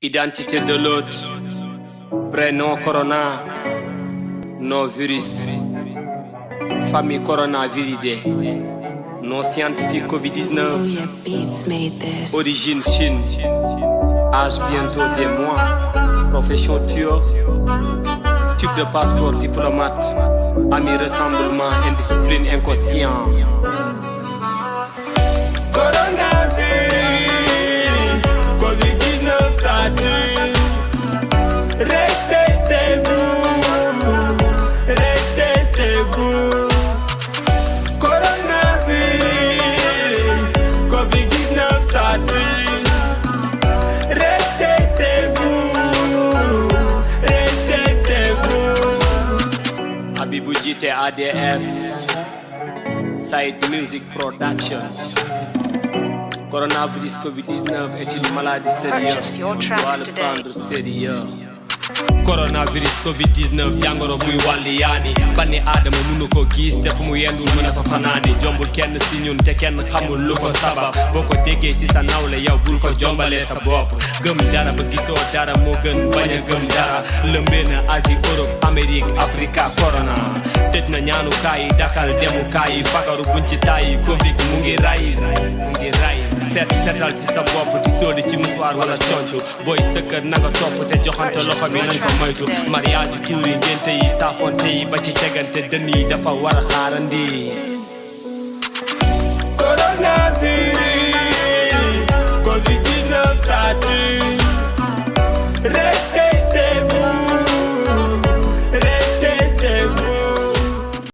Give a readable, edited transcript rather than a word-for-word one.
Identité de l'hôte, prénom Corona, nom virus, famille coronaviride, nom scientifique Covid-19, origine Chine, âge bientôt des mois, profession tueur, type de passeport diplomate, ami rassemblement, indiscipline inconscient. Coronavirus, Covid-19 ça tue. Restez chez vous, restez chez vous. Coronavirus, Covid-19 ça tue. Restez chez vous, restez chez vous. Habibou Jité ADF, Side Music Production. Coronavirus Covid-19 est une maladie sérieuse. On doit le prendre sérieux. Coronavirus Covid-19 jàngoro buy wàlli yaani banni aadama mënu ko gis te fu mu yendul mën a fa fanaani jombul kenn si ñun te kenn xamul lu ko sabab boo ko déggee si sa nawle yow bul ko jombalee sa bopp gëm dara ba gisoo dara moo gën bañ a gëm dara lëmbee na Asie Europe Amérique Afrika corona tëj na ñaanu kaay yi dakal demu kaay yi fagaru buñ ci tàyyi Covid mu ngi ray seetal ci sa bopp di sóodi ci musuwaar wala conc booy sa kër na nga topp te joxante loxo bi nañ ko moytu mariage yi tuur yi ngénte yi saafonte yi ba ci tegante dënn yi dafa war a xaarandi